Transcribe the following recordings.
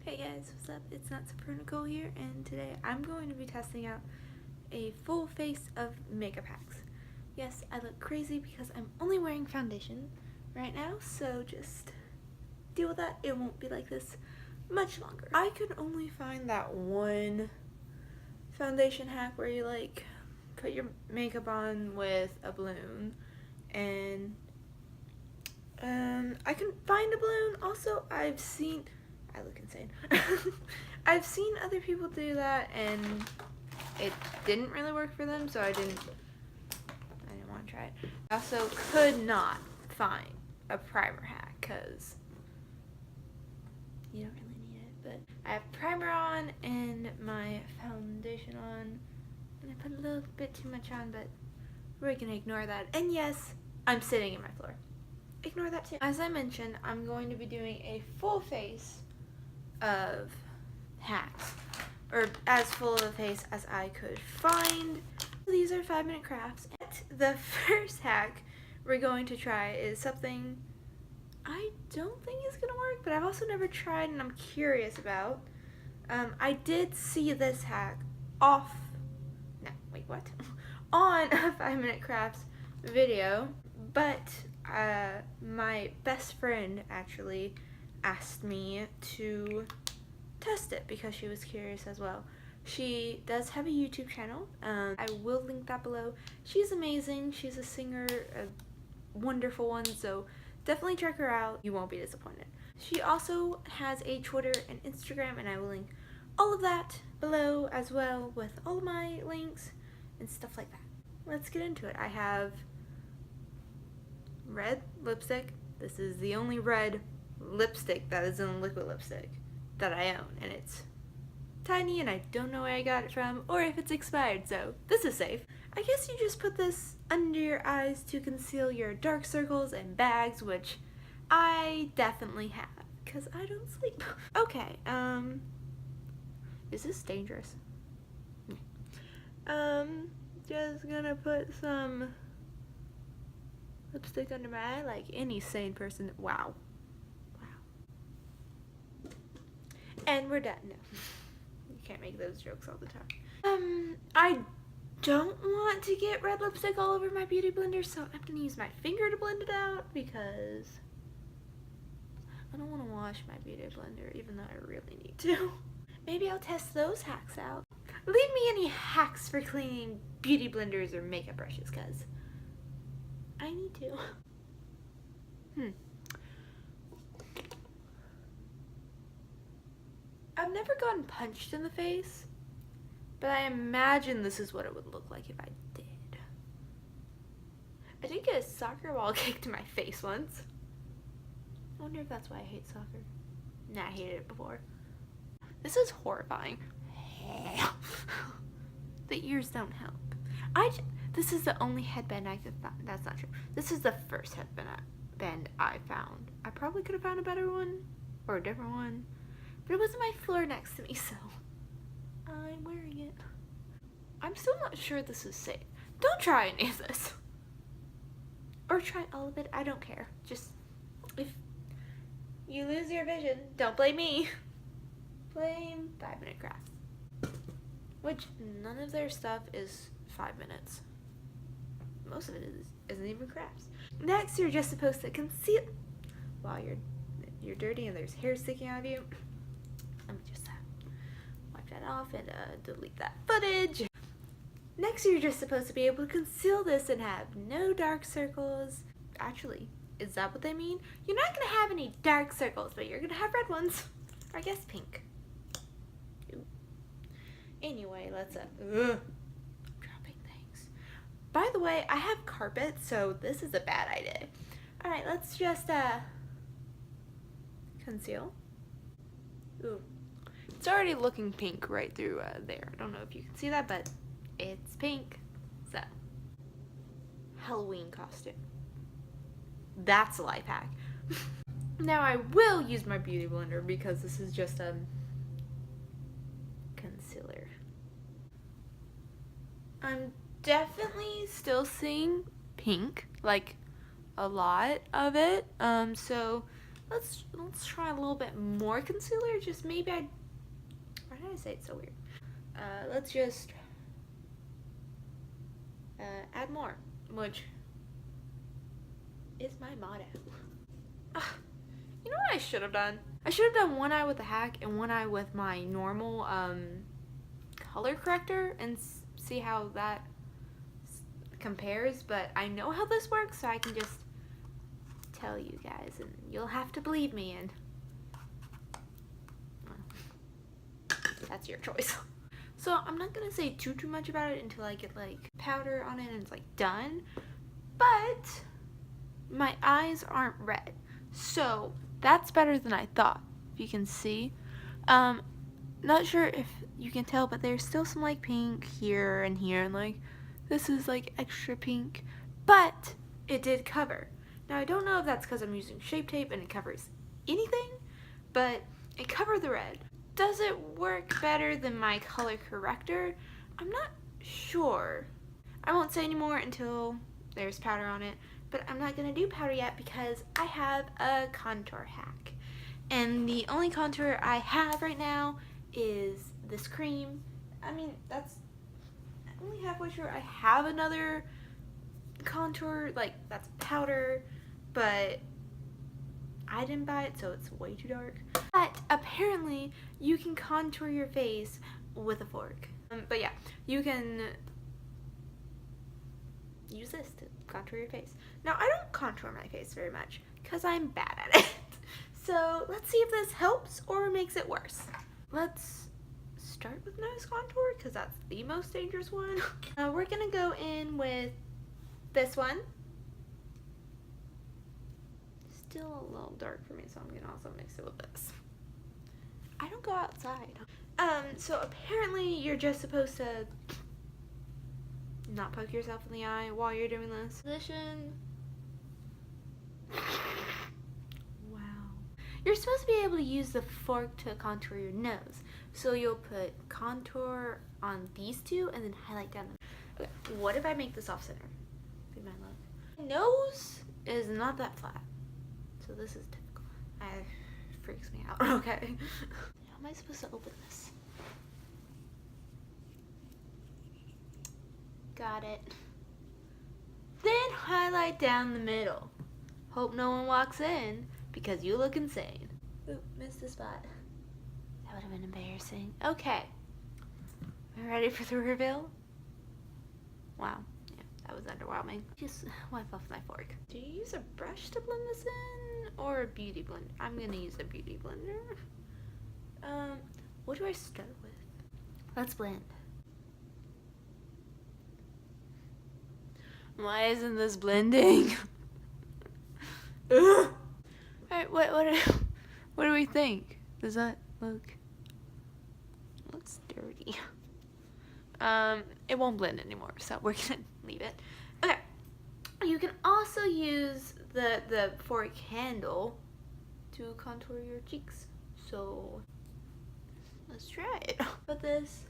Hey guys, what's up? It's Not Super Nicole here, and today I'm going to be testing out a full face of makeup hacks. Yes, I look crazy because I'm only wearing foundation right now, so just deal with that. It won't be like this much longer. I could only find that one foundation hack where you like put your makeup on with a balloon, and I couldn't find a balloon. Also, I look insane. I've seen other people do that and it didn't really work for them, so I didn't want to try it. I also could not find a primer hack because you don't really need it, but I have primer on and my foundation on, and I put a little bit too much on, but we're gonna ignore that. And yes, I'm sitting in my floor. Ignore that too. As I mentioned, I'm going to be doing a full face of hacks, or as full of a face as I could find. These are 5-minute crafts. And the first hack we're going to try is something I don't think is gonna work, but I've also never tried and I'm curious about. I did see this hack on a 5-minute crafts video, but my best friend actually asked me to test it because she was curious as well. She does have a YouTube channel. I will link that below. She's amazing. She's a singer, a wonderful one, so definitely check her out. You won't be disappointed. She also has a Twitter and Instagram, and I will link all of that below as well with all of my links and stuff like that. Let's get into it. I have red lipstick. This is the only red lipstick that is in liquid lipstick that I own, and it's tiny and I don't know where I got it from or if it's expired, so this is safe. I guess you just put this under your eyes to conceal your dark circles and bags, which I definitely have because I don't sleep. Okay, is this dangerous? Just gonna put some lipstick under my eye like any sane person. Wow. And we're done. No. You can't make those jokes all the time. I don't want to get red lipstick all over my beauty blender, so I'm gonna use my finger to blend it out because I don't want to wash my beauty blender even though I really need to. Maybe I'll test those hacks out. Leave me any hacks for cleaning beauty blenders or makeup brushes because I need to. I've never gotten punched in the face, but I imagine this is what it would look like if I did. I did get a soccer ball kicked in my face once. I wonder if that's why I hate soccer. Nah, I hated it before. This is horrifying. The ears don't help. This is the only headband I could find. That's not true. This is the first headband I found. I probably could have found a better one or a different one, but it was on my floor next to me, so I'm wearing it. I'm still not sure this is safe. Don't try any of this. Or try all of it. I don't care. Just, if you lose your vision, don't blame me. Blame 5-minute crafts. Which, none of their stuff is 5 minutes. Most of it isn't even crafts. Next, you're just supposed to conceal while you're dirty and there's hair sticking out of you. Let me just wipe that off and delete that footage. Next, you're just supposed to be able to conceal this and have no dark circles. Actually, is that what they mean? You're not going to have any dark circles, but you're going to have red ones. Or I guess pink. Ooh. Anyway, let's dropping things. By the way, I have carpet, so this is a bad idea. Alright, let's just conceal. Ooh. It's already looking pink right through there. I don't know if you can see that, but it's pink. So, Halloween costume. That's a life hack. Now I will use my beauty blender because this is just a concealer. I'm definitely still seeing pink, like a lot of it. So let's try a little bit more concealer. Just maybe why did I say it so weird? Let's just add more, which is my motto. You know what I should have done? I should have done one eye with the hack and one eye with my normal color corrector and see how that compares, but I know how this works, so I can just tell you guys and you'll have to believe me, and well, that's your choice. So I'm not gonna say too much about it until I get like powder on it and it's like done, but my eyes aren't red, so that's better than I thought, if you can see. Not sure if you can tell, but there's still some like pink here and here, and like this is like extra pink, but it did cover. Now I don't know if that's because I'm using Shape Tape and it covers anything, but it covered the red. Does it work better than my color corrector? I'm not sure. I won't say anymore until there's powder on it, but I'm not gonna do powder yet because I have a contour hack. And the only contour I have right now is this cream. I mean, I'm only halfway sure I have another contour, like that's powder, but I didn't buy it, so it's way too dark. But apparently you can contour your face with a fork. But yeah, you can use this to contour your face. Now I don't contour my face very much because I'm bad at it. So let's see if this helps or makes it worse. Let's start with nose contour because that's the most dangerous one. We're gonna go in with this one. Still a little dark for me, so I'm gonna also mix it with this. I don't go outside. So apparently you're just supposed to not poke yourself in the eye while you're doing this. Position. Wow. You're supposed to be able to use the fork to contour your nose. So you'll put contour on these two and then highlight down them. Okay, what if I make this off center? Be my luck. My nose is not that flat. So this is typical. It freaks me out. Okay. How am I supposed to open this? Got it. Then highlight down the middle. Hope no one walks in because you look insane. Oop, missed the spot. That would have been embarrassing. Okay. Are you ready for the reveal? Wow. Yeah, that was underwhelming. Just wipe off my fork. Do you use a brush to blend this in or a beauty blender? I'm gonna use a beauty blender. What do I start with? Let's blend. Why isn't this blending? Alright, what do we think? Does that look? Looks dirty. It won't blend anymore, so we're gonna leave it. Okay. You can also use the fork handle to contour your cheeks. So let's try it. Put this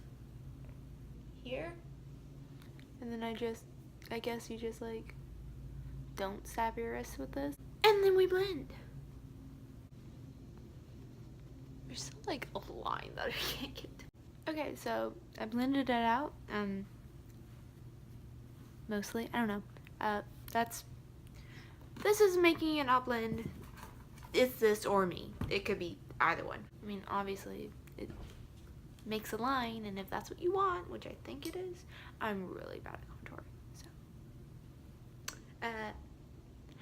here, and then I guess you just like don't stab your wrist with this, and then we blend. There's still like a line that I can't get to. Okay, so I blended it out, mostly, I don't know, this is making it not blend. It's this or me. It could be either one. I mean, obviously, it makes a line, and if that's what you want, which I think it is, I'm really bad at contouring, so,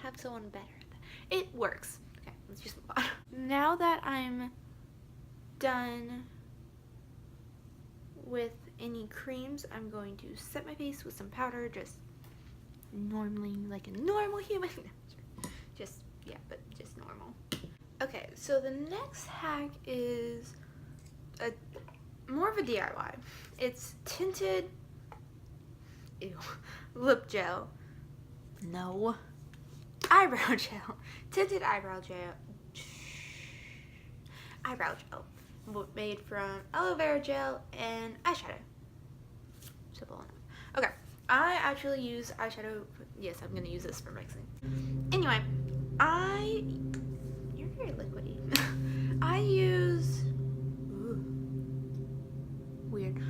have someone better at that. It works. Okay, let's just move on. Now that I'm done with any creams, I'm going to set my face with some powder, just normally, like a normal human. Just, yeah, but just normal. Okay, so the next hack is more of a DIY. It's tinted, lip gel. No. Eyebrow gel. Tinted eyebrow gel. Eyebrow gel. Made from aloe vera gel and eyeshadow. Simple enough. Okay, I actually use eyeshadow. Yes, I'm gonna use this for mixing. Anyway, you're very liquidy. I use weird.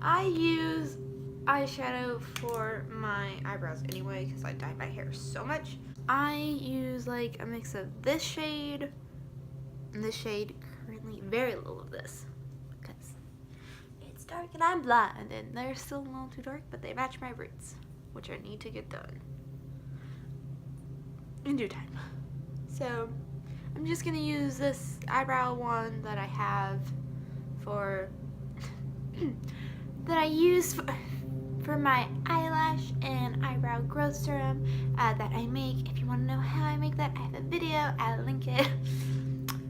I use eyeshadow for my eyebrows anyway because I dye my hair so much. I use like a mix of this shade and this shade, currently very little of this because it's dark and I'm blind and they're still a little too dark, but they match my roots, which I need to get done in due time. So I'm just gonna use this eyebrow one that I have for that I use for my eyelash and eyebrow growth serum that I make. If you want to know how I make that, I have a video. I'll link it.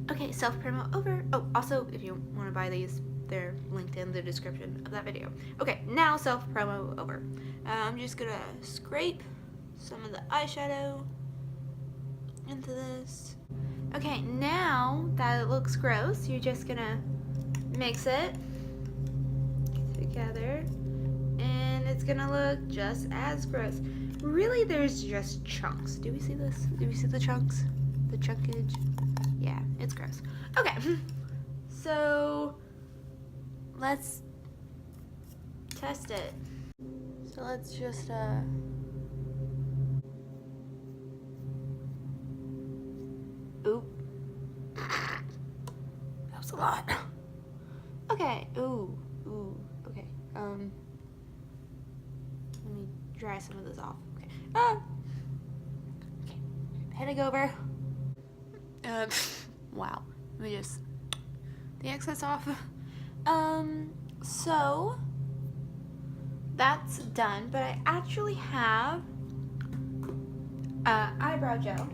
Okay, self promo over. Oh, also, if you want to buy these, they're linked in the description of that video. Okay, now self promo over. I'm just gonna scrape some of the eyeshadow into this. Okay, now that it looks gross, you're just gonna mix it together and it's gonna look just as gross. Really, there's just chunks. Do we see this? Do we see the chunks? The chunkage? Yeah, it's gross. Okay, so let's test it. So let's just oop. That was a lot. Okay, ooh, okay. Let me dry some of this off. Okay. Okay. Heading over. Wow. Let me just the excess off. So that's done, but I actually have eyebrow gel.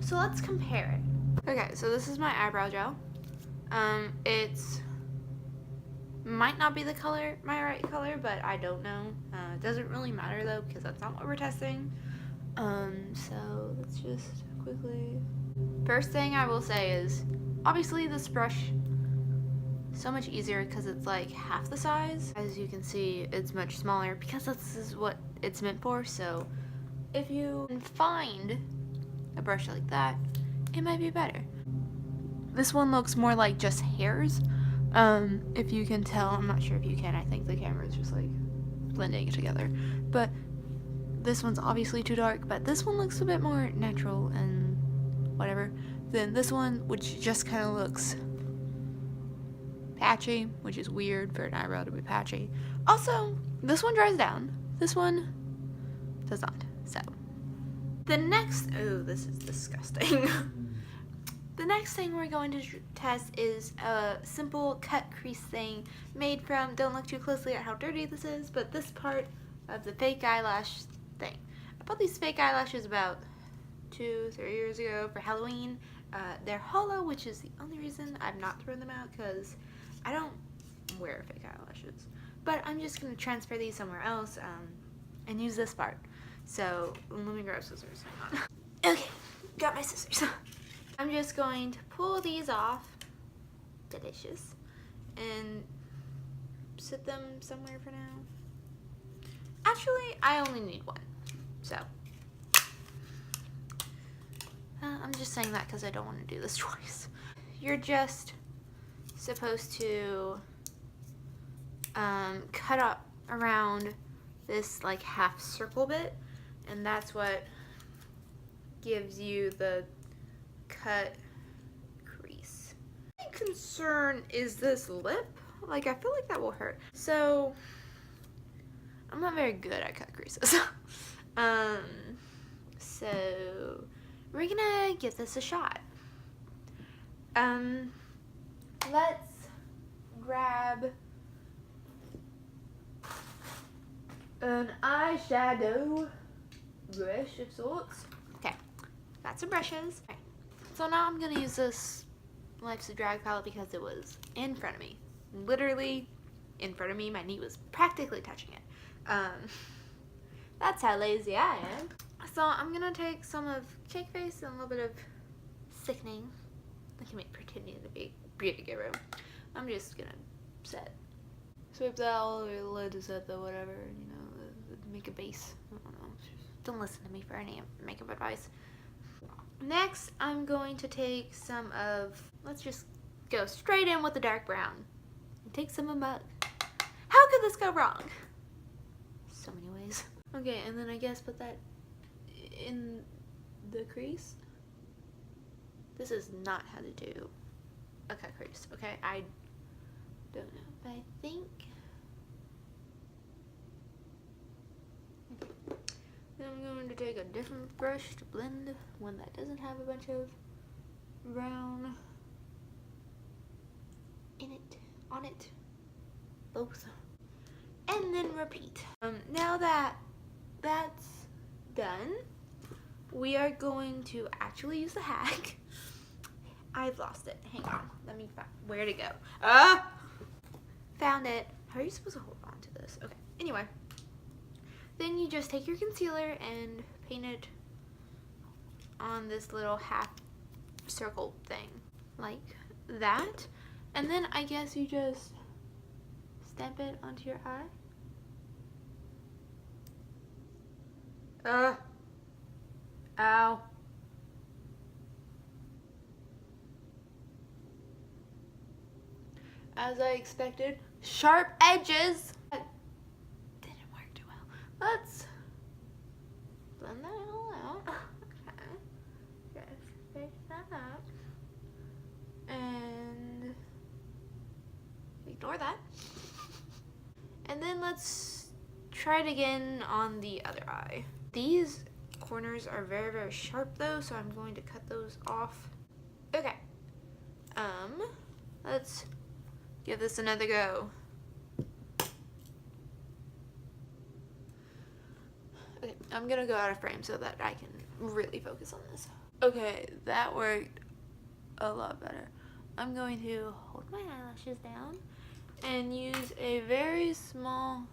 So let's compare it. Okay, so this is my eyebrow gel. It's might not be the color, my right color, but I don't know. It doesn't really matter though, because that's not what we're testing. So let's just quickly. First thing I will say is, obviously this brush so much easier because it's like half the size. As you can see, it's much smaller because this is what it's meant for. So if you can find a brush like that, it might be better. This one looks more like just hairs. If you can tell, I'm not sure if you can. I think the camera is just like blending it together. But this one's obviously too dark, but this one looks a bit more natural and whatever. Then this one, which just kind of looks patchy, which is weird for an eyebrow to be patchy. Also, this one dries down. This one does not. So the next, oh, this is disgusting. The next thing we're going to test is a simple cut crease thing made from, don't look too closely at how dirty this is, but this part of the fake eyelash thing. I bought these fake eyelashes about 2-3 years ago for Halloween. They're hollow, which is the only reason I've not thrown them out because I don't wear fake eyelashes. But I'm just going to transfer these somewhere else and use this part. So let me grab scissors. Hang on. Okay, got my scissors. I'm just going to pull these off, delicious, and sit them somewhere for now. Actually, I only need one, so I'm just saying that because I don't want to do this twice. You're just supposed to cut up around this like half circle bit, and that's what gives you the cut crease. My concern is this lip. Like, I feel like that will hurt. So I'm not very good at cut creases. So we're gonna give this a shot. Let's grab an eyeshadow brush of sorts. Okay, got some brushes. Okay. So now I'm gonna use this Life's a Drag palette because it was in front of me. Literally in front of me. My knee was practically touching it. That's how lazy I am. So I'm gonna take some of Cake Face and a little bit of Sickening. Look at me pretending to be beauty room. I'm just gonna swipe that all over the lid to set the whatever, you know, make a base. I don't know. Don't listen to me for any makeup advice. Next, I'm going to take some of, let's just go straight in with the dark brown. And take some of mug. How could this go wrong? So many ways. Okay, and then I guess put that in the crease. This is not how to do a cut crease, okay? I don't know, but I think. Then I'm going to take a different brush to blend one that doesn't have a bunch of brown in it, on it, both. And then repeat. Now that that's done, we are going to actually use the hack. I've lost it. Hang on. Let me find where to go. Found it. How are you supposed to hold on to this? Okay. Anyway. Then you just take your concealer and paint it on this little half circle thing. Like that. And then I guess you just stamp it onto your eye. Ow. As I expected, sharp edges. That didn't work too well. Let's blend that all out. Okay. Just fix that up. And ignore that. And then let's try it again on the other eye. These corners are very, very sharp though, so I'm going to cut those off. Okay. Let's give this another go. Okay, I'm gonna go out of frame so that I can really focus on this. Okay, that worked a lot better. I'm going to hold my eyelashes down and use a very small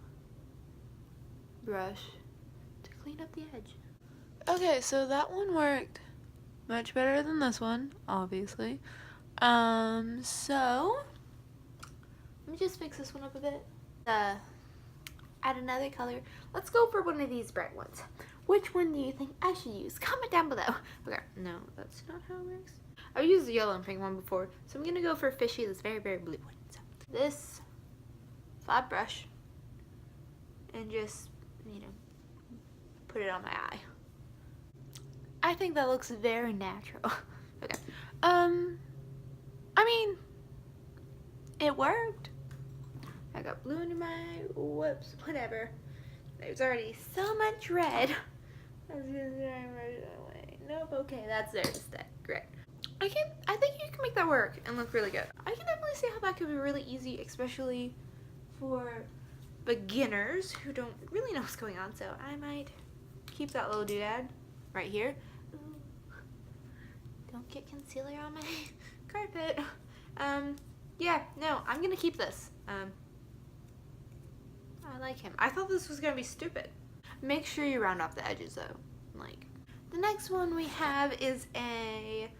brush to clean up the edge. Okay, so that one worked much better than this one, obviously. So let me just fix this one up a bit. Add another color. Let's go for one of these bright ones. Which one do you think I should use? Comment down below. Okay, no, that's not how it works. I've used the yellow and pink one before, so I'm gonna go for fishy, this very, very blue one. So this flat brush and just, you know, put it on my eye. I think that looks very natural. Okay. I mean, it worked. I got blue under my, whoops, whatever. There's already so much red. I was gonna say that way. Nope, okay, that's there instead. Great. I think you can make that work and look really good. I can definitely see how that could be really easy, especially for beginners who don't really know what's going on. So I might keep that little doodad right here. Ooh. Don't get concealer on my carpet. Yeah, no, I'm gonna keep this. I like him. I thought this was gonna be stupid. Make sure you round off the edges though. Like, the next one we have is a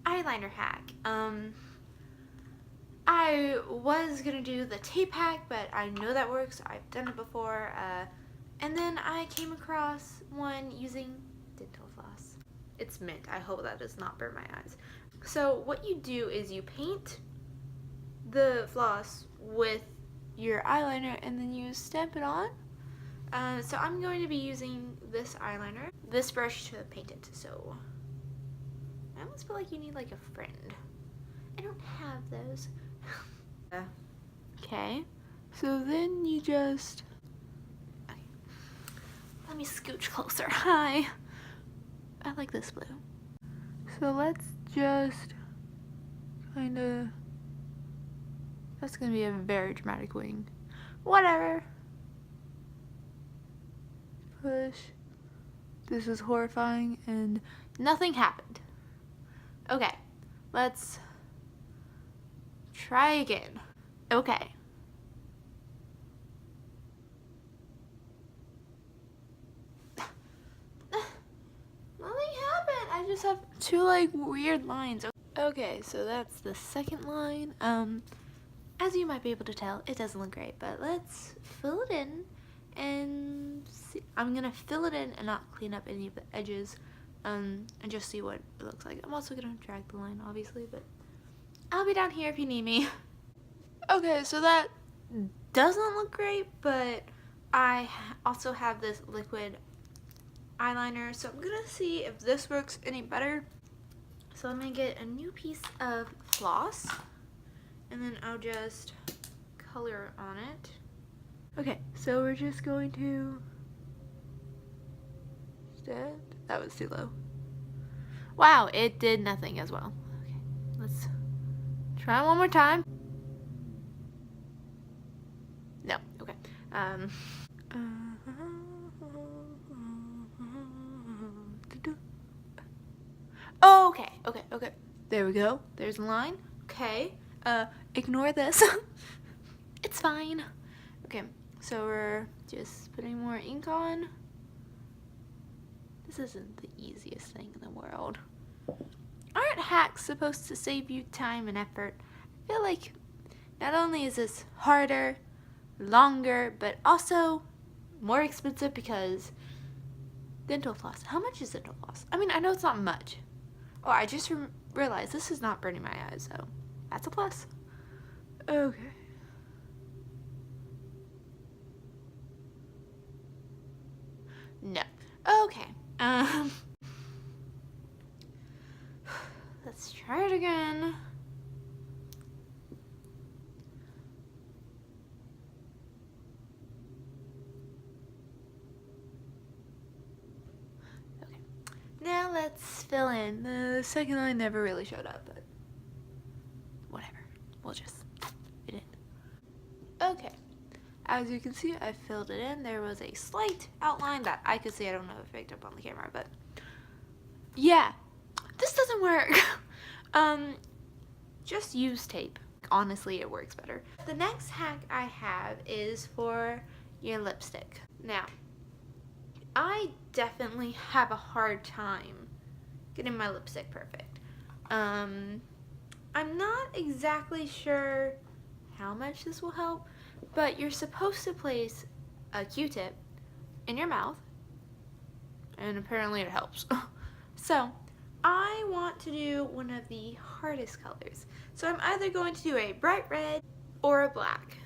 eyeliner hack. I was gonna do the tape hack, but I know that works. I've done it before. And then I came across one using dental floss. It's mint. I hope that does not burn my eyes. So what you do is you paint the floss with your eyeliner and then you stamp it on. So I'm going to be using this eyeliner, this brush to paint it. So I almost feel like you need like a friend. I don't have those. Okay, so then you just, okay. Let me scooch closer. Hi. I like this blue. So let's just kind of, that's gonna be a very dramatic wing. Whatever. Push. This is horrifying and nothing happened. Okay, let's try again. Okay. Nothing happened. I just have two like weird lines. Okay, so that's the second line. As you might be able to tell, it doesn't look great, but let's fill it in and see. I'm gonna fill it in and not clean up any of the edges. and just see what it looks like. I'm also gonna drag the line, obviously, but I'll be down here if you need me. Okay, so that doesn't look great, but I also have this liquid eyeliner, so I'm gonna see if this works any better. So I'm gonna get a new piece of floss, and then I'll just color on it. Okay, so we're just going to that was too low. Wow, it did nothing as well. Okay, let's try one more time. No, okay. Okay. There we go. There's a line. Okay. Ignore this. It's fine. Okay, so we're just putting more ink on. This isn't the easiest thing in the world. Aren't hacks supposed to save you time and effort? I feel like not only is this harder, longer, but also more expensive because dental floss. How much is dental floss? I mean, I know it's not much. Oh, I just realized this is not burning my eyes, so that's a plus. Okay. No. Okay. Let's try it again. Okay. Now let's fill in. The second line never really showed up, but whatever. We'll just fit it in. Okay. As you can see, I filled it in. There was a slight outline that I could see. I don't know if it picked up on the camera, but yeah, this doesn't work. Just use tape. Honestly, it works better. The next hack I have is for your lipstick. Now, I definitely have a hard time getting my lipstick perfect. I'm not exactly sure how much this will help, but you're supposed to place a Q-tip in your mouth, and apparently it helps. So, I want to do one of the hardest colors. So I'm either going to do a bright red or a black.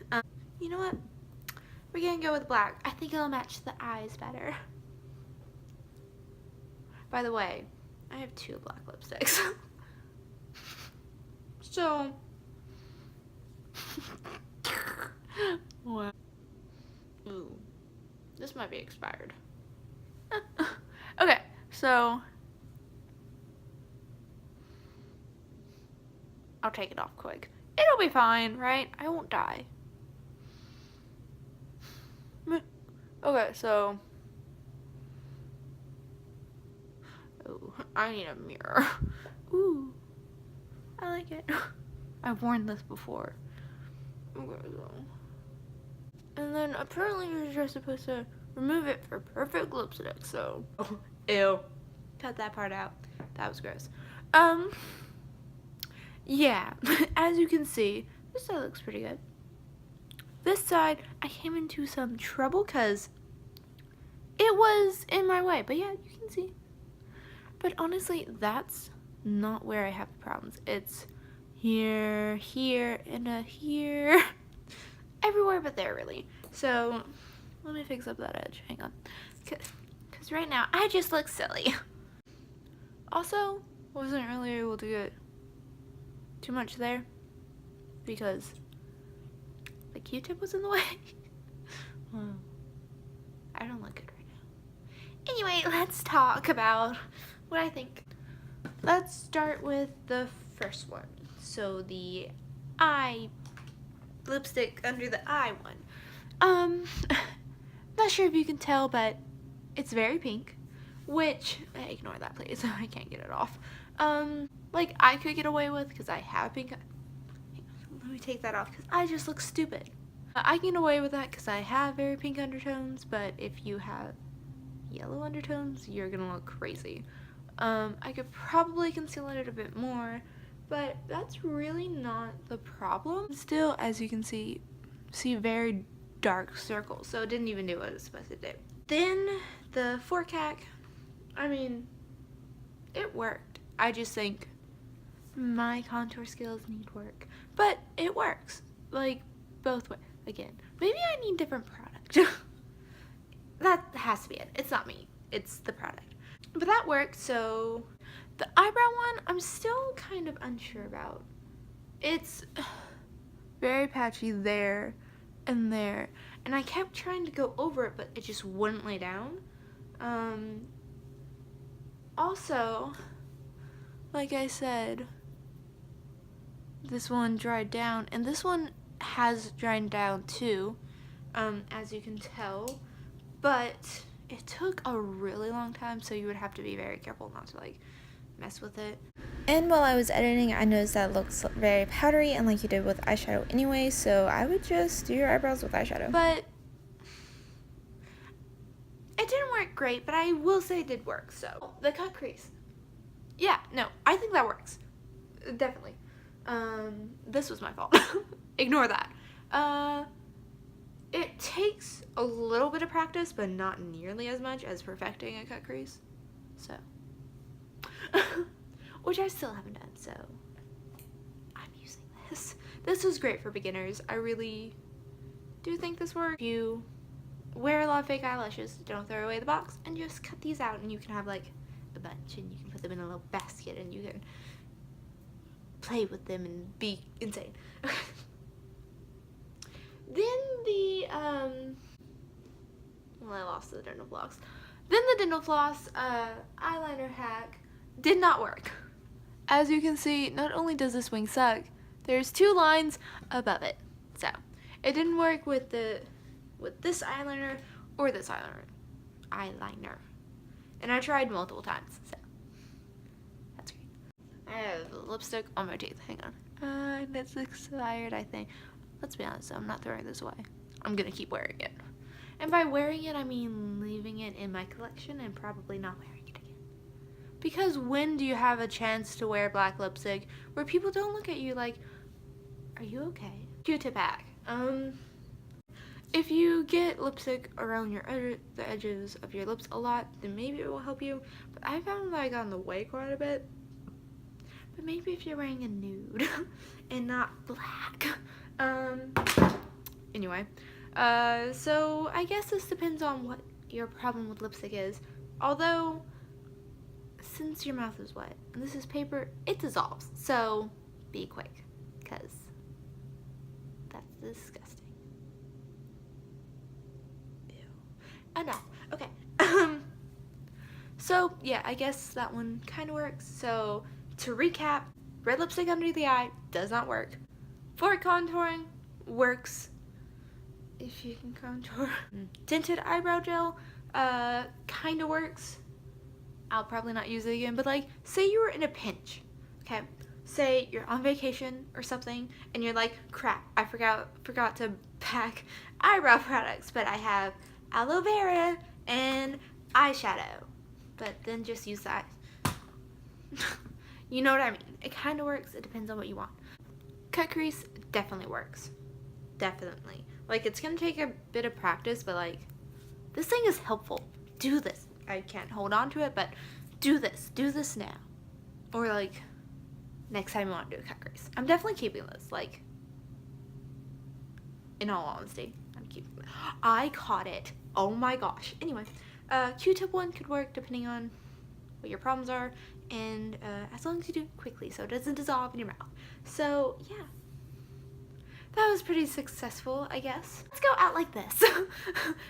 You know what? We're gonna go with black. I think it'll match the eyes better. By the way, I have 2 black lipsticks. So, what? Ooh, this might be expired. Okay, so I'll take it off quick. It'll be fine, right? I won't die. Okay, so oh, I need a mirror. Ooh, I like it. I've worn this before. Okay, so. And then apparently you're just supposed to remove it for perfect lipstick, so. Oh, ew. Cut that part out. That was gross. Yeah, as you can see, this side looks pretty good. This side, I came into some trouble because it was in my way, but yeah, you can see. But honestly, that's not where I have the problems. It's here, here, and here. Everywhere but there, really. So, let me fix up that edge. Hang on. Because right now, I just look silly. Also, wasn't really able to get too much there because the Q-tip was in the way. I don't look good right now. Anyway, let's talk about what I think. Let's start with the first one. So the eye lipstick under the eye one. Not sure if you can tell, but it's very pink, which ignore that please. I can't get it off. Like I could get away with because I have pink. Let me take that off because I just look stupid. I can get away with that because I have very pink undertones, but if you have yellow undertones, you're gonna look crazy. I could probably conceal it a bit more, but that's really not the problem. Still, as you can see very dark circles, so it didn't even do what it was supposed to do. Then the forte hack, I mean, it worked. I just think my contour skills need work, but it works, like, both ways. Again, maybe I need different product. That has to be it. It's not me, it's the product. But that worked. So the eyebrow one, I'm still kind of unsure about. It's very patchy there and there, and I kept trying to go over it, but it just wouldn't lay down. Also, like I said, this one dried down, and this one has dried down too, as you can tell, but it took a really long time, so you would have to be very careful not to like mess with it. And while I was editing, I noticed that it looks very powdery, and like you did with eyeshadow anyway, so I would just do your eyebrows with eyeshadow. But it didn't work great, but I will say it did work. So the cut crease, yeah, no, I think that works, definitely. This was my fault. Ignore that. It takes a little bit of practice, but not nearly as much as perfecting a cut crease. So, which I still haven't done, so I'm using this. This is great for beginners. I really do think this works. If you wear a lot of fake eyelashes, don't throw away the box and just cut these out, and you can have like a bunch, and you can put them in a little basket, and you can play with them and be insane. Then the well, I lost the dental floss. Then the dental floss eyeliner hack did not work. As you can see, not only does this wing suck, there's 2 lines above it. So it didn't work with this eyeliner or this eyeliner. And I tried multiple times, so that's great. I have lipstick on my teeth. Hang on. That's expired, I think. Let's be honest, I'm not throwing this away. I'm gonna keep wearing it. And by wearing it, I mean leaving it in my collection and probably not wearing it again. Because when do you have a chance to wear black lipstick where people don't look at you like, are you okay? Q-tip hack. If you get lipstick around the edges of your lips a lot, then maybe it will help you. But I found that I got in the way quite a bit. But maybe if you're wearing a nude and not black. Anyway, so I guess this depends on what your problem with lipstick is. Although, since your mouth is wet and this is paper, it dissolves. So be quick, because that's disgusting. Ew. Enough. Okay. So yeah, I guess that one kind of works. So to recap, red lipstick under the eye does not work. For contouring, works if you can contour. Tinted eyebrow gel, kind of works. I'll probably not use it again, but like, say you were in a pinch, okay? Say you're on vacation or something, and you're like, crap, I forgot to pack eyebrow products, but I have aloe vera and eyeshadow. But then just use that. You know what I mean? It kind of works. It depends on what you want. Cut crease definitely works. Definitely. Like, it's gonna take a bit of practice, but like, this thing is helpful. Do this. I can't hold on to it, but do this. Do this now. Or like, next time you want to do a cut crease. I'm definitely keeping this. Like, in all honesty, I'm keeping it. I caught it. Oh my gosh. Anyway, Q-tip one could work depending on what your problems are, and as long as you do it quickly so it doesn't dissolve in your mouth. So yeah, that was pretty successful, I guess. Let's go out like this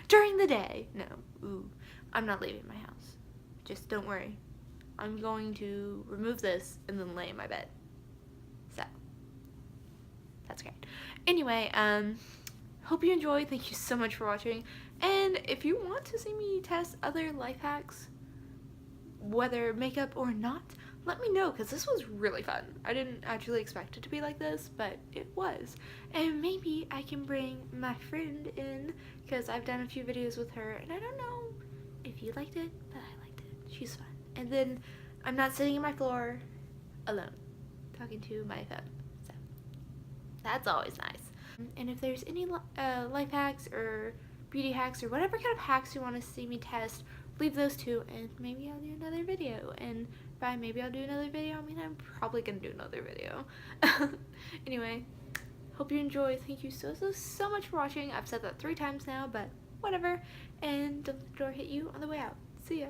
during the day. No, I'm not leaving my house. Just don't worry. I'm going to remove this and then lay in my bed. So that's great. Anyway, hope you enjoyed. Thank you so much for watching. And if you want to see me test other life hacks, whether makeup or not, let me know, because this was really fun. I didn't actually expect it to be like this, but it was. And maybe I can bring my friend in, because I've done a few videos with her, and I don't know if you liked it, but I liked it. She's fun. And then I'm not sitting on my floor alone talking to my phone, so that's always nice. And if there's any life hacks or beauty hacks or whatever kind of hacks you want to see me test, leave those too, and maybe I'll do another video. And by maybe I'll do another video. I mean, I'm probably gonna do another video. Anyway, hope you enjoy. Thank you so much for watching. I've said that 3 times now, but whatever. And don't let the door hit you on the way out. See ya.